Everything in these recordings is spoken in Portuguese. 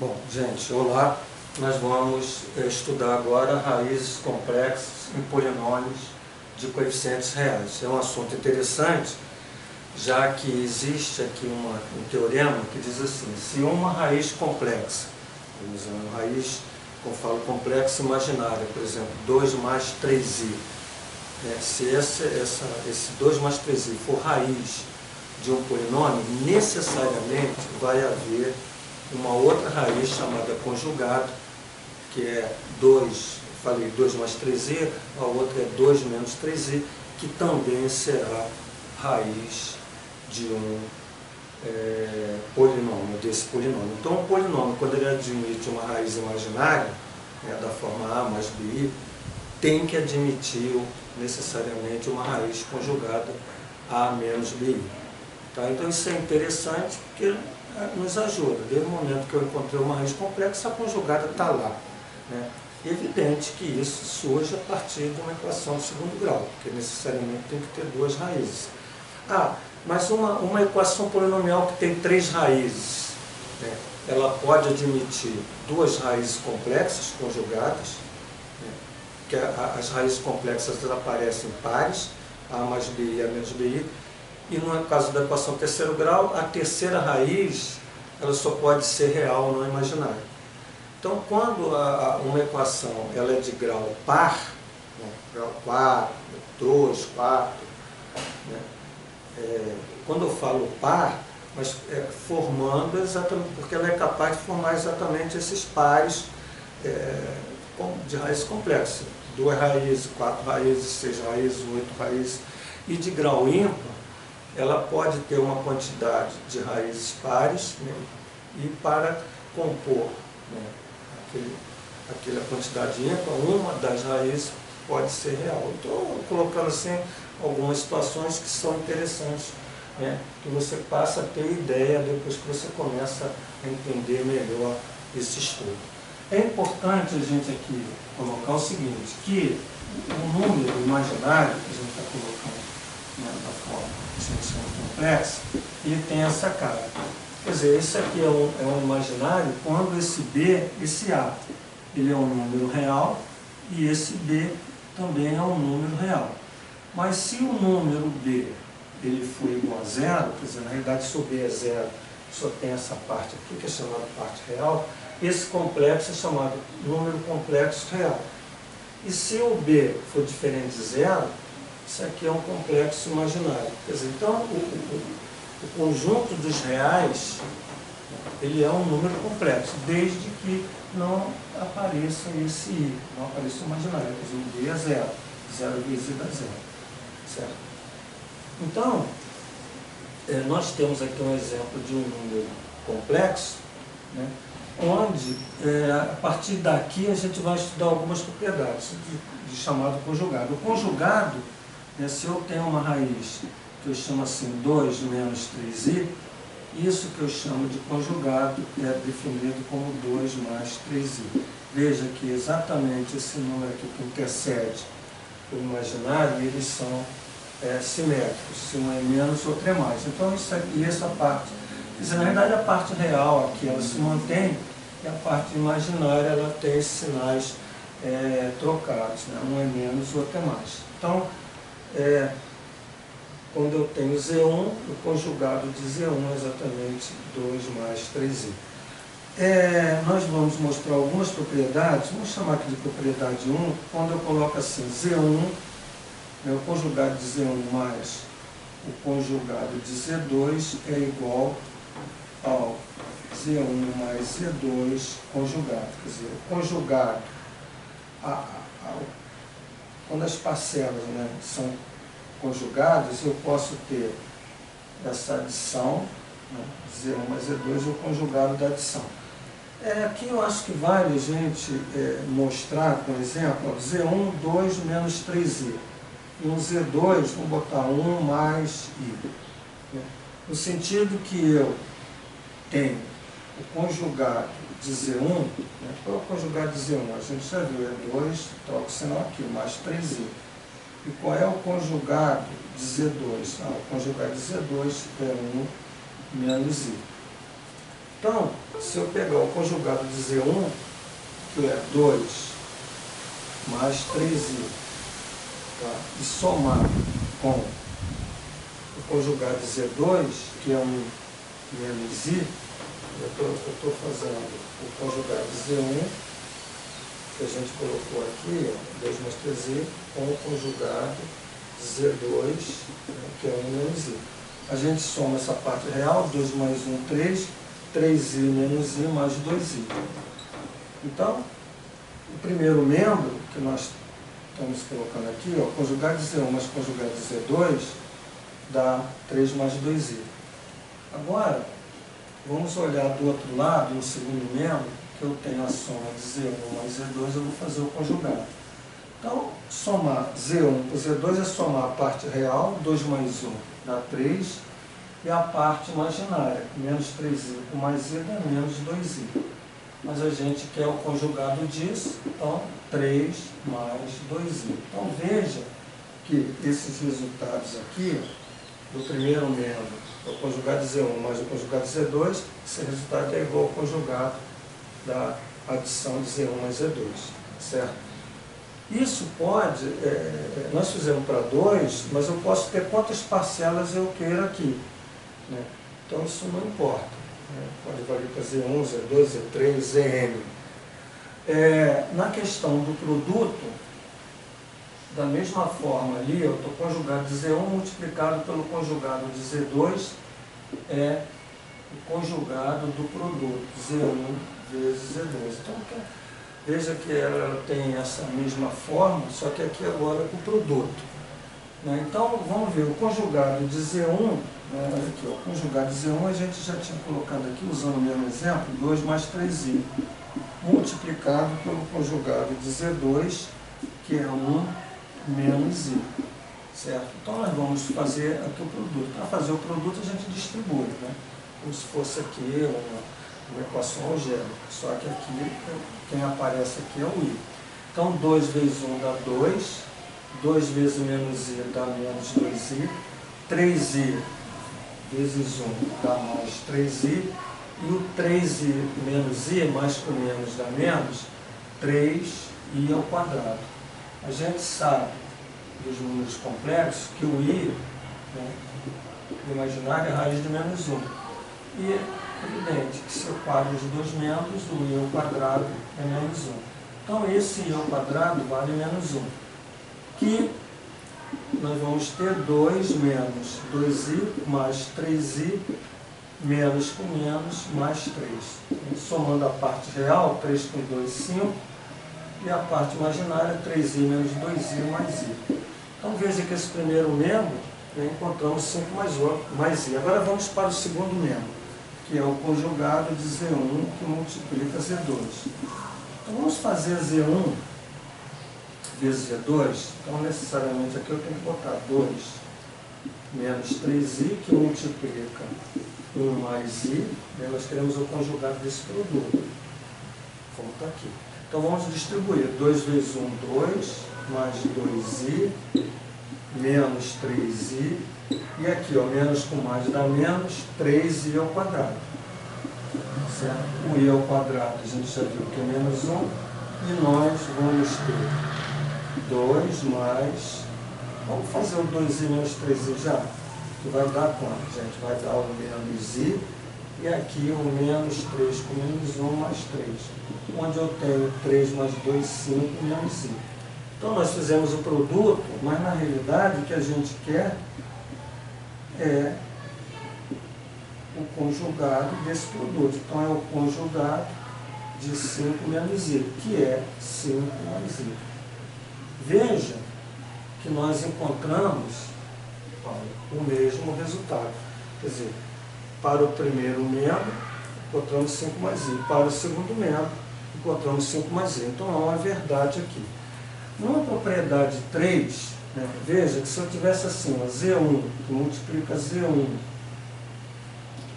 Bom, gente, olá. Nós vamos estudar agora raízes complexas em polinômios de coeficientes reais. É um assunto interessante, já que existe aqui um teorema que diz assim: se uma raiz complexa, uma raiz, como eu falo, complexa imaginária, por exemplo, 2 mais 3i, se esse 2 mais 3i for raiz de um polinômio, necessariamente vai haver uma outra raiz chamada conjugado, que é 2 mais 3i, a outra é 2 menos 3i, que também será raiz de um polinômio, desse polinômio. Então, o polinômio, quando ele admite uma raiz imaginária, da forma a mais bi, tem que admitir necessariamente uma raiz conjugada a menos bi. Tá? Então, isso é interessante porque nos ajuda. Desde o momento que eu encontrei uma raiz complexa, a conjugada está lá. É evidente que isso surge a partir de uma equação de segundo grau, porque necessariamente tem que ter duas raízes. Mas uma equação polinomial que tem 3 raízes, ela pode admitir duas raízes complexas conjugadas, que as raízes complexas elas aparecem pares, a mais bi e a menos bi, e no caso da equação terceiro grau, a terceira raiz ela só pode ser real, não imaginária. Então, quando uma equação ela é de grau par, grau 4, 2, 4, quando eu falo par, mas formando exatamente, porque ela é capaz de formar exatamente esses pares de raízes complexas. 2 raízes, 4 raízes, 6 raízes, 8 raízes. E de grau ímpar, ela pode ter uma quantidade de raízes pares, e para compor aquela quantidade ímpar, uma das raízes pode ser real. Estou colocando assim algumas situações que são interessantes, que você passa a ter ideia depois que você começa a entender melhor esse estudo. É importante a gente aqui colocar o seguinte, que o número imaginário que a gente está colocando da forma complexa, ele tem essa cara. Quer dizer, esse aqui é um imaginário quando esse B, esse A, ele é um número real e esse B também é um número real. Mas se o número B ele for igual a zero, quer dizer, na realidade se o B é zero, só tem essa parte aqui que é chamada parte real, esse complexo é chamado número complexo real. E se o B for diferente de zero, isso aqui é um complexo imaginário. Quer dizer, então, o conjunto dos reais, ele é um número complexo, desde que não apareça esse I, não apareça o imaginário. Quer dizer, o B é zero. 0 vezes I dá zero. Certo? Então, nós temos aqui um exemplo de um número complexo, onde, a partir daqui, a gente vai estudar algumas propriedades de chamado conjugado. O conjugado, se eu tenho uma raiz que eu chamo assim 2 menos 3i, isso que eu chamo de conjugado é definido como 2 mais 3i. Veja que exatamente esse número aqui que intercede o imaginário, eles são simétricos, se um é menos, outro é mais. Então isso aqui, essa parte, quer dizer, na verdade a parte real aqui ela se mantém, e a parte imaginária ela tem esses sinais trocados, um é menos, outro é mais. Então, quando eu tenho Z1, o conjugado de Z1 é exatamente 2 mais 3i. Nós vamos mostrar algumas propriedades, vamos chamar aqui de propriedade 1, quando eu coloco assim, Z1, o conjugado de Z1 mais o conjugado de Z2 é igual ao Z1 mais Z2 conjugado. Quer dizer, o conjugado, quando as parcelas são conjugadas, eu posso ter essa adição, Z1 mais Z2 é o conjugado da adição. Aqui eu acho que vale a gente mostrar, por exemplo, Z1, 2 menos 3i. E um Z2, vamos botar 1 mais i. No sentido que eu tenho o conjugado de Z1, qual é o conjugado de Z1? A gente já viu, é 2, troca o sinal aqui, mais 3i. E qual é o conjugado de Z2? O conjugado de Z2 é 1 menos i. Então, se eu pegar o conjugado de Z1, que é 2 mais 3i, tá? E somar com o conjugado de Z2, que é 1 menos i, eu estou fazendo o conjugado de Z1, que a gente colocou aqui, ó, 2 mais 3i, com o conjugado de Z2, que é 1 menos i. A gente soma essa parte real, 2 mais 1, 3, 3i menos i mais 2i. Então, o primeiro membro que nós estamos colocando aqui, ó, conjugado de Z1 mais conjugado de Z2, dá 3 mais 2i. Agora, vamos olhar do outro lado, no segundo membro, que eu tenho a soma de Z1 mais Z2, eu vou fazer o conjugado. Então, somar Z1 com Z2 é somar a parte real, 2 mais 1 dá 3, e a parte imaginária, menos 3i com mais i dá menos 2i. Mas a gente quer o conjugado disso, então 3 mais 2i. Então veja que esses resultados aqui, do primeiro membro, o conjugado de Z1 mais o conjugado de Z2, esse resultado é igual ao conjugado da adição de Z1 mais Z2, certo? Isso pode, nós fizemos para 2, mas eu posso ter quantas parcelas eu queira aqui, né? Então isso não importa, né? Pode valer para Z1, Z2, Z3, Zn. Na questão do produto, da mesma forma ali, eu estou conjugado de Z1 multiplicado pelo conjugado de Z2, é o conjugado do produto, Z1 vezes Z2. Então, veja que ela tem essa mesma forma, só que aqui agora com o produto, né? Então, vamos ver, o conjugado de Z1, né, aqui, ó, o conjugado de Z1 a gente já tinha colocado aqui, usando o mesmo exemplo, 2 mais 3i, multiplicado pelo conjugado de Z2, que é 1 menos i, certo? Então, nós vamos fazer aqui o produto. Para fazer o produto, a gente distribui, né? Como se fosse aqui uma equação algébrica, só que aqui, quem aparece aqui é o i. Então, 2 vezes 1 dá 2, 2 vezes menos i dá menos 2i, 3i vezes 1 dá mais 3i, e o 3i menos i, mais com menos dá menos, 3i ao quadrado. A gente sabe dos números complexos que o i, né, o imaginário é a raiz de menos 1. E é evidente que se eu quadro os dois membros, o i ao quadrado é menos 1. Então esse i ao quadrado vale menos 1. Que nós vamos ter 2 menos 2i mais 3i menos com menos mais 3. Somando a parte real, 3 com 2, 5. E a parte imaginária, 3i menos 2i mais i. Então veja que esse primeiro membro, né, encontramos 5 mais i. Agora vamos para o segundo membro, que é o conjugado de Z1 que multiplica Z2. Então vamos fazer Z1 vezes Z2. Então necessariamente aqui eu tenho que botar 2 menos 3i que multiplica 1 mais i. Né, nós queremos o conjugado desse produto. Como está aqui. Então vamos distribuir 2 vezes 1, 2, mais 2i, menos 3i, e aqui, ó, menos com mais dá menos, 3i ao quadrado. Certo? O i ao quadrado a gente já viu que é menos 1, e nós vamos ter 2 mais, vamos fazer o 2i menos 3i já, que vai dar quanto, gente? Vai dar o menos i, e aqui o menos 3 com menos 1 mais 3, onde eu tenho 3 mais 2, 5 menos i. Então nós fizemos o produto, mas na realidade o que a gente quer é o conjugado desse produto. Então é o conjugado de 5 menos i, que é 5 mais i. Veja que nós encontramos o mesmo resultado. Quer dizer, para o primeiro membro, encontramos 5 mais i. Para o segundo membro, encontramos 5 mais i. Então, há uma verdade aqui. Numa propriedade 3, né, veja que se eu tivesse assim, ó, Z1, que multiplica Z1,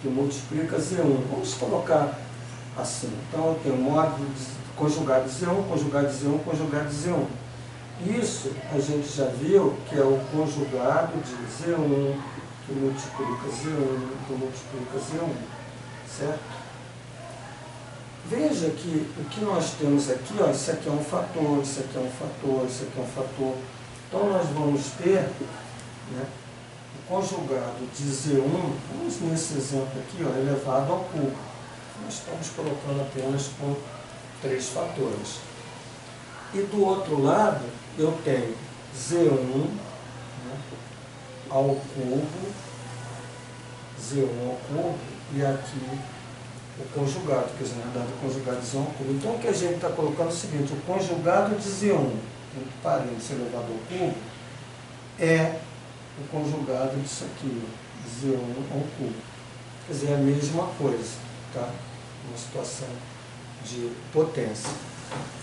que multiplica Z1, vamos colocar assim. Então, eu tenho módulo de conjugado de Z1, conjugado de Z1, conjugado de Z1. Isso a gente já viu que é o conjugado de Z1, que multiplica Z1, que multiplica Z1, certo? Veja que o que nós temos aqui, ó, isso aqui é um fator, isso aqui é um fator, isso aqui é um fator. Então nós vamos ter, né, o conjugado de Z1, vamos nesse exemplo aqui, ó, elevado ao cubo. Nós estamos colocando apenas com 3 fatores. E do outro lado, eu tenho Z1, né, ao cubo, Z1 ao cubo, e aqui o conjugado, quer dizer, na verdade, o conjugado de Z1 ao cubo. Então, o que a gente está colocando é o seguinte: o conjugado de Z1, entre parênteses elevado ao cubo, é o conjugado disso aqui, Z1 ao cubo. Quer dizer, é a mesma coisa, tá? Uma situação de potência.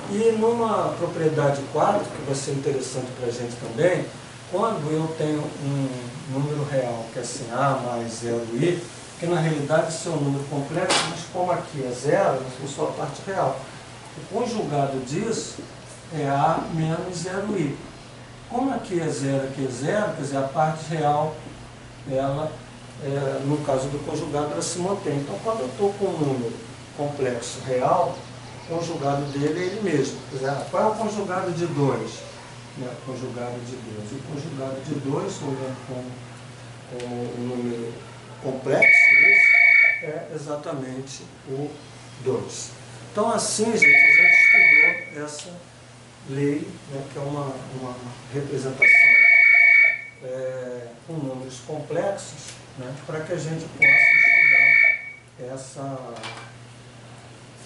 E numa propriedade 4, que vai ser interessante para a gente também, quando eu tenho um número real, que é assim, A mais 0i, que na realidade isso é um número complexo, mas como aqui é zero, eu só a parte real. O conjugado disso é A menos 0i. Como aqui é zero, aqui é zero, quer dizer, a parte real, ela, no caso do conjugado, ela se mantém. Então, quando eu estou com um número complexo real, o conjugado dele é ele mesmo. Quer dizer, qual é o conjugado de 2? Né? Conjugado de 2. O conjugado de 2, olhando com um número complexo, é exatamente o 2. Então, assim, gente, a gente estudou essa lei, né, que é uma representação com números complexos, né, para que a gente possa estudar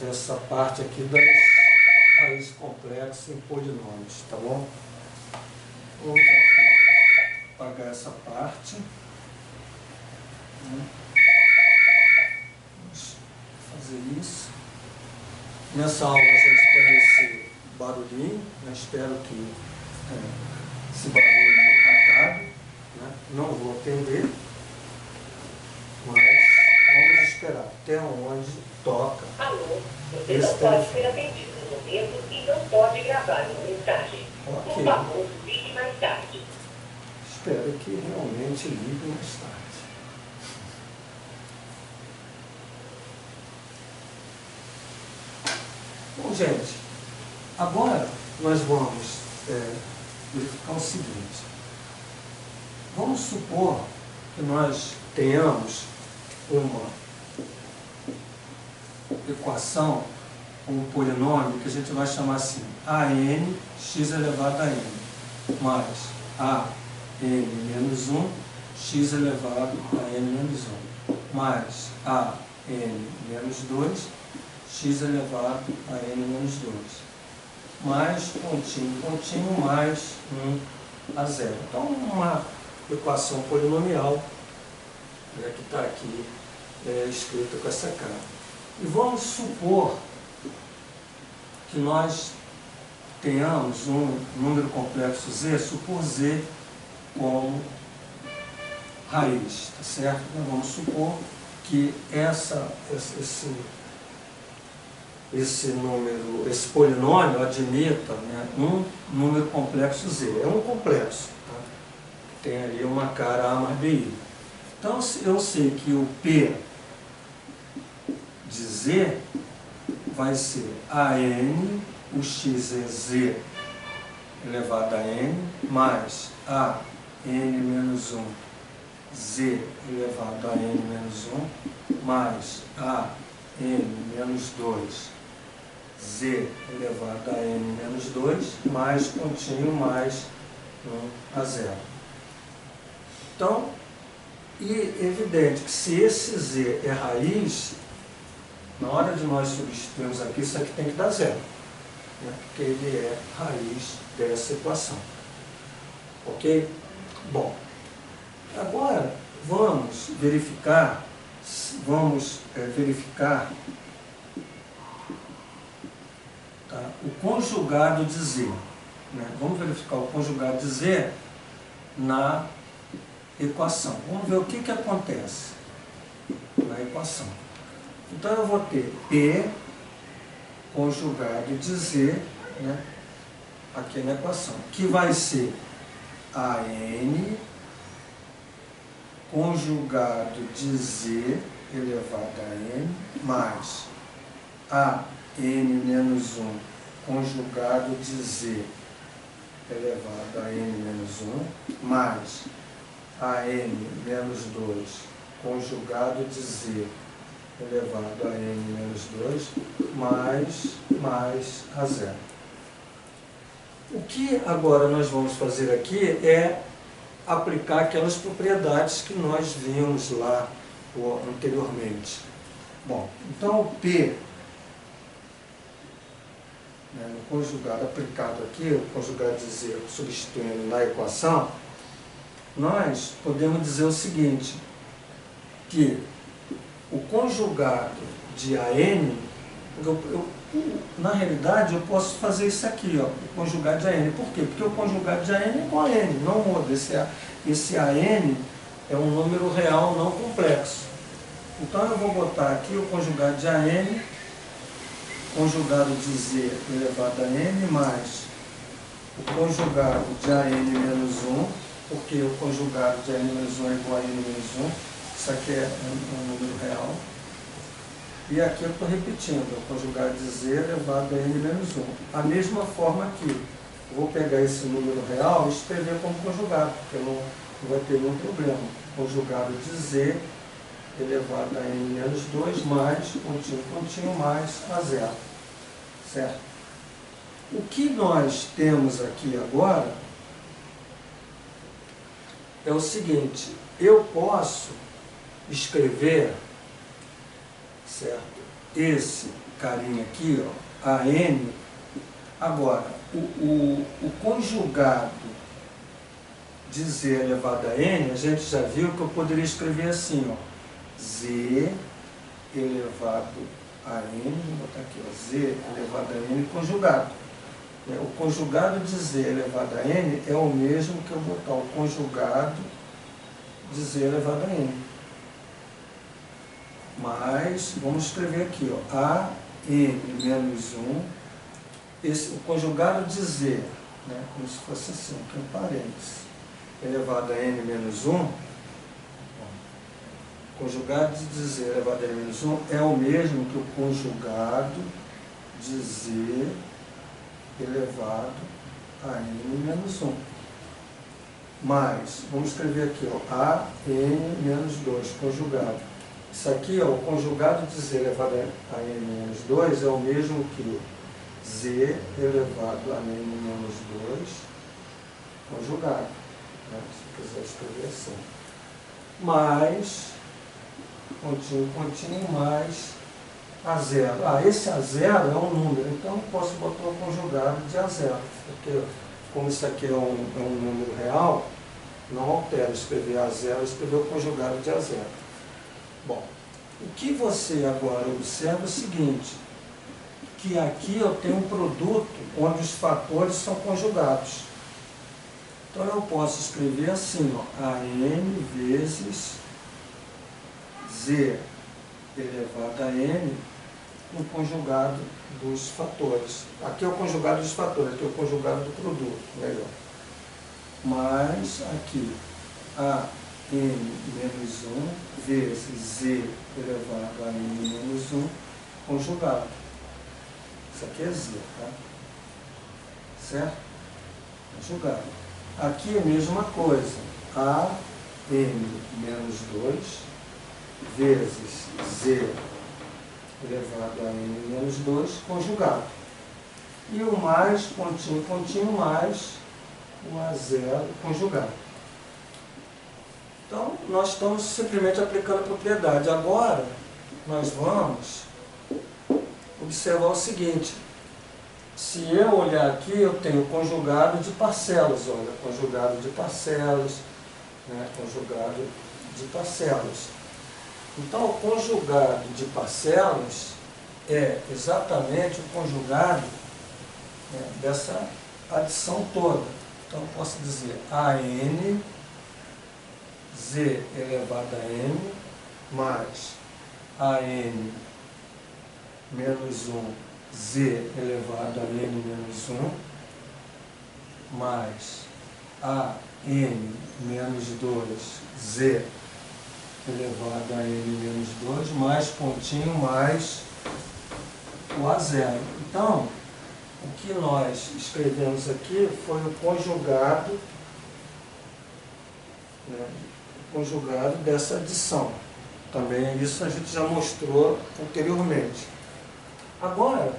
essa parte aqui das raízes complexas em polinômios, tá bom? Vamos aqui apagar essa parte. Vamos fazer isso. Nessa aula a gente tem esse barulhinho, né? Espero que esse barulho acabe, né? Não vou atender, mas vamos esperar até onde toca. Alô, você não pode ser atendido no momento e não pode gravar uma mensagem. Por favor, ligue mais tarde. Espero que realmente ligue mais tarde. Bom, gente, agora nós vamos verificar o seguinte. Vamos supor que nós tenhamos uma equação, um polinômio, que a gente vai chamar assim, AN x elevado a n, mais AN menos 1, x elevado a n menos 1, mais AN menos 2, x elevado a n menos 2, mais pontinho, pontinho, mais 1 a 0. Então, uma equação polinomial, né, que está aqui escrita com essa cara. E vamos supor que nós tenhamos um número complexo z, supor z como raiz, tá certo? Então, vamos supor que esse número, esse polinômio admita, né, um número complexo z. É um complexo, tá? Tem ali uma cara A mais BI. Então, eu sei que o P de z vai ser AN, o x é z elevado a n, mais AN menos 1, z elevado a n menos 1, mais AN menos 2, z elevado a n menos 2, mais pontinho, mais 1 a 0. Então, e evidente que se esse z é raiz, na hora de nós substituirmos aqui, isso aqui tem que dar 0, né? Porque ele é raiz dessa equação. Ok? Bom, agora vamos verificar tá, o conjugado de z. Né? Vamos verificar o conjugado de z na equação. Vamos ver o que acontece na equação. Então, eu vou ter P conjugado de z, né, aqui na equação, que vai ser AN conjugado de z elevado a n, mais a n menos 1 conjugado de z elevado a n menos 1 mais a n menos 2 conjugado de z elevado a n menos 2 mais a zero. O que agora nós vamos fazer aqui é aplicar aquelas propriedades que nós vimos lá anteriormente. Bom, então o P, no conjugado aplicado aqui, o conjugado de z substituindo na equação, nós podemos dizer o seguinte, que o conjugado de AN, na realidade eu posso fazer isso aqui, ó, o conjugado de AN. Por quê? Porque o conjugado de AN é igual a N, não muda. Esse AN é um número real não complexo. Então eu vou botar aqui o conjugado de AN, conjugado de z elevado a n, mais o conjugado de AN menos 1, porque o conjugado de AN menos 1 é igual a N menos 1. Isso aqui é um número real. E aqui eu estou repetindo, o conjugado de z elevado a n menos 1. A mesma forma aqui. Eu vou pegar esse número real e escrever como conjugado, porque não vai ter nenhum problema. Conjugado de z elevado a n menos 2 mais, pontinho, mais a zero. Certo? O que nós temos aqui agora é o seguinte, eu posso escrever, certo, esse carinha aqui, ó, AN, agora, o conjugado de z elevado a n, a gente já viu que eu poderia escrever assim, ó, z elevado a n, vou botar aqui, ó, z elevado a n conjugado. O conjugado de z elevado a n é o mesmo que eu botar o conjugado de z elevado a n. Mas, vamos escrever aqui, ó, a n menos 1, o conjugado de z, né, como se fosse assim, aqui um parênteses, elevado a n menos 1, conjugado de z elevado a n menos 1 é o mesmo que o conjugado de z elevado a n menos 1. Mais, vamos escrever aqui, ó, a n menos 2, conjugado. Isso aqui, ó, o conjugado de z elevado a n menos 2 é o mesmo que z elevado a n menos 2, conjugado. Né? Se quiser escrever assim. Mais, pontinho, mais a zero. Esse a zero é um número, então eu posso botar o conjugado de a zero. Porque, como isso aqui é um número real, não altera escrever a zero, escrever o conjugado de a zero. Bom, o que você agora observa é o seguinte, que aqui eu tenho um produto onde os fatores são conjugados. Então eu posso escrever assim, ó, a n vezes z elevado a n no conjugado dos fatores. Aqui é o conjugado dos fatores, aqui é o conjugado do produto, melhor. Mais aqui, a n menos 1 vezes z elevado a n menos 1 conjugado. Isso aqui é z, tá? Certo? Conjugado. Aqui é a mesma coisa, a n menos 2 vezes z elevado a n menos 2 conjugado. E o mais, pontinho, mais o a zero conjugado. Então, nós estamos simplesmente aplicando a propriedade. Agora, nós vamos observar o seguinte. Se eu olhar aqui, eu tenho conjugado de parcelas. Olha, conjugado de parcelas, né? Conjugado de parcelas. Então, o conjugado de parcelas é exatamente o conjugado, né, dessa adição toda. Então, eu posso dizer AN, z elevado a n, mais AN menos 1, z elevado a n menos 1, mais AN menos 2, z elevado a n menos 2, mais pontinho, mais o A0. Então, o que nós escrevemos aqui foi o conjugado, né, o conjugado dessa adição. Também isso a gente já mostrou anteriormente. Agora,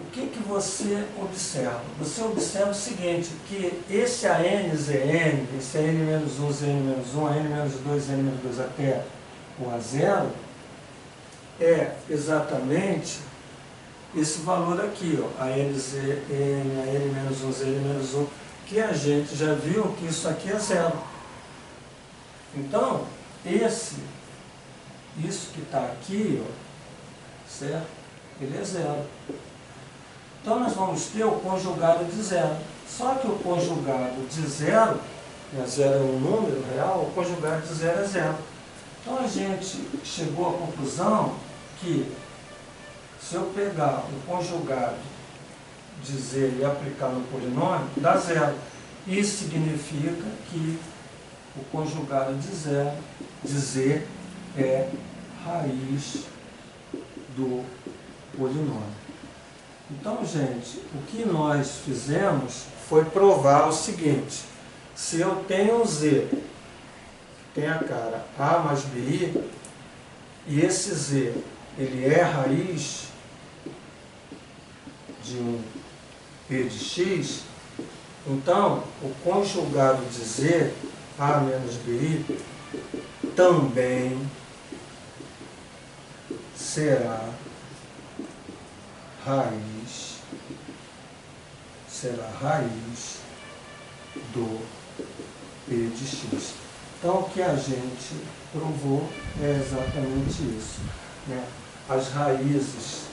o que você observa? Você observa o seguinte, que esse ANZN, esse AN-1, ZN-1, AN-2, ZN-2 até o A0, é exatamente esse valor aqui, ó, ANZN, AN-1, ZN-1, que a gente já viu que isso aqui é zero. Então, isso que está aqui, ó, certo? Ele é zero. Então, nós vamos ter o conjugado de zero. Só que o conjugado de zero, né, zero é um número real, o conjugado de zero é zero. Então, a gente chegou à conclusão que, se eu pegar o conjugado de z e aplicar no polinômio, dá zero. Isso significa que o conjugado de z é raiz do polinômio. Então, gente, o que nós fizemos foi provar o seguinte: se eu tenho um z, tem a cara a mais bi, e esse z, ele é raiz de um p de x, então, o conjugado de z, a menos bi, também será raiz do p de x. Então, o que a gente provou é exatamente isso, né? As raízes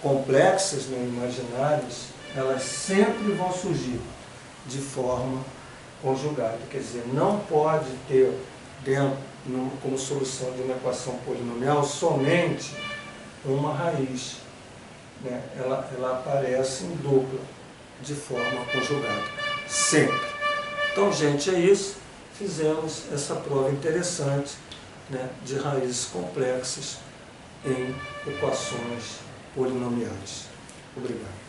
complexas, né, imaginárias, elas sempre vão surgir de forma conjugada. Quer dizer, não pode ter dentro, como solução de uma equação polinomial, somente uma raiz, né? Ela aparece em dupla, de forma conjugada, sempre. Então, gente, é isso. Fizemos essa prova interessante, né, de raízes complexas em equações polinomiais. Obrigado.